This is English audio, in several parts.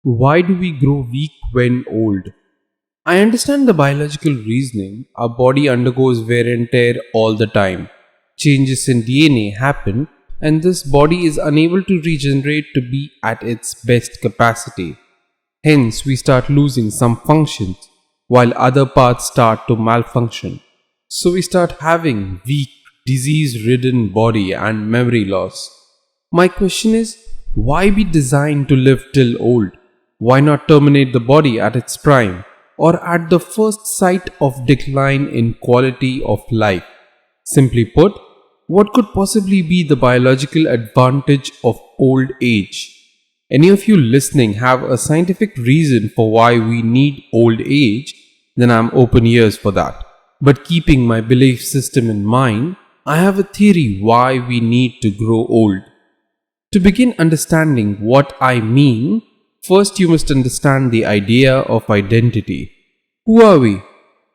Why do we grow weak when old? I understand the biological reasoning. Our body undergoes wear and tear all the time. Changes in DNA happen, and this body is unable to regenerate to be at its best capacity. Hence, we start losing some functions while other parts start to malfunction. So, we start having weak, disease ridden body and memory loss. My question is, why be designed to live till old? Why not terminate the body at its prime or at the first sight of decline in quality of life? Simply put, what could possibly be the biological advantage of old age? Any of you listening have a scientific reason for why we need old age, then I'm open ears for that. But keeping my belief system in mind, I have a theory why we need to grow old. To begin understanding what I mean, first you must understand the idea of identity. Who are we?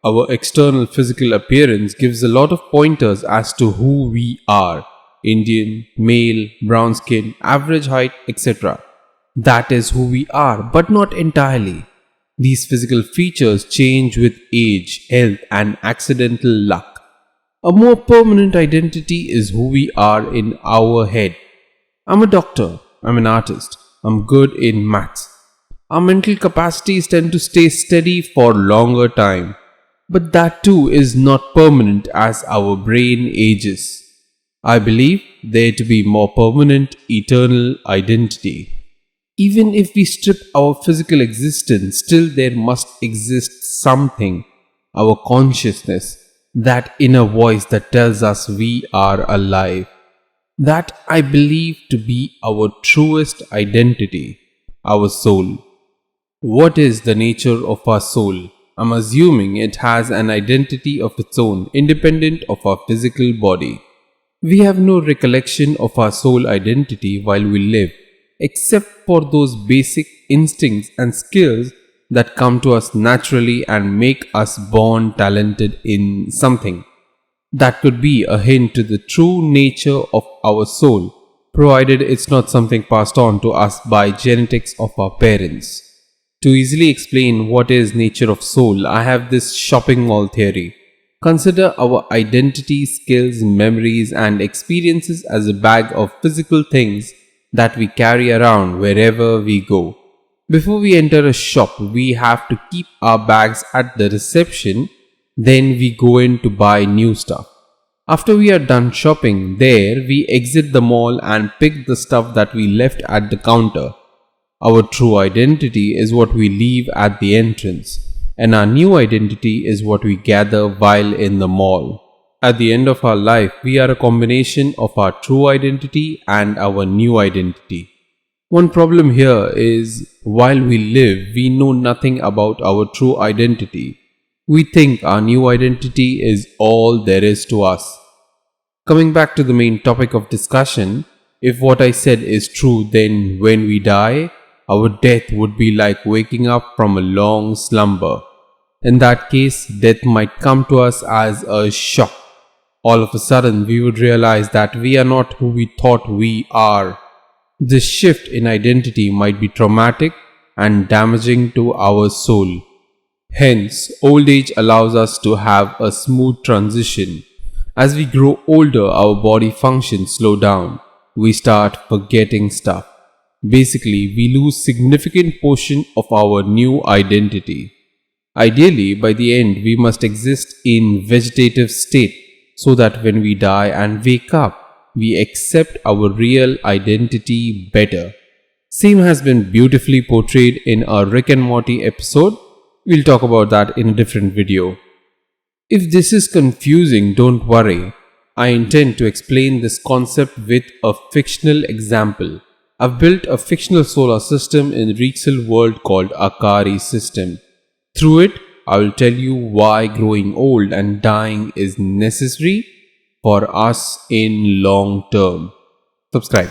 Our external physical appearance gives a lot of pointers as to who we are. Indian, male, brown skin, average height, etc. That is who we are, but not entirely. These physical features change with age, health, and accidental luck. A more permanent identity is who we are in our head. I'm a doctor, I'm an artist, I'm good in maths. Our mental capacities tend to stay steady for longer time. But that too is not permanent as our brain ages. I believe there to be more permanent, eternal identity. Even if we strip our physical existence, still there must exist something, our consciousness, that inner voice that tells us we are alive. That I believe to be our truest identity, our soul. What is the nature of our soul? I'm assuming it has an identity of its own, independent of our physical body. We have no recollection of our soul identity while we live, except for those basic instincts and skills that come to us naturally and make us born talented in something. That could be a hint to the true nature of our soul, provided it's not something passed on to us by genetics of our parents. To easily explain what is nature of soul, I have this shopping mall theory. Consider our identity, skills, memories, and experiences as a bag of physical things that we carry around wherever we go. Before we enter a shop, we have to keep our bags at the reception. Then we go in to buy new stuff. After we are done shopping there, we exit the mall and pick the stuff that we left at the counter. Our true identity is what we leave at the entrance, and our new identity is what we gather while in the mall. At the end of our life, we are a combination of our true identity and our new identity. One problem here is, while we live, we know nothing about our true identity. We think our new identity is all there is to us. Coming back to the main topic of discussion, if what I said is true, then when we die, our death would be like waking up from a long slumber. In that case, death might come to us as a shock. All of a sudden, we would realize that we are not who we thought we are. This shift in identity might be traumatic and damaging to our soul. Hence, old age allows us to have a smooth transition. As we grow older, our body functions slow down. We start forgetting stuff. Basically, we lose significant portion of our new identity. Ideally, by the end, we must exist in vegetative state so that when we die and wake up, we accept our real identity better. Same has been beautifully portrayed in a Rick and Morty episode. We'll talk about that in a different video. If this is confusing, don't worry. I intend to explain this concept with a fictional example. I've built a fictional solar system in Rexel world called Akari system. Through it, I will tell you why growing old and dying is necessary for us in long term. Subscribe.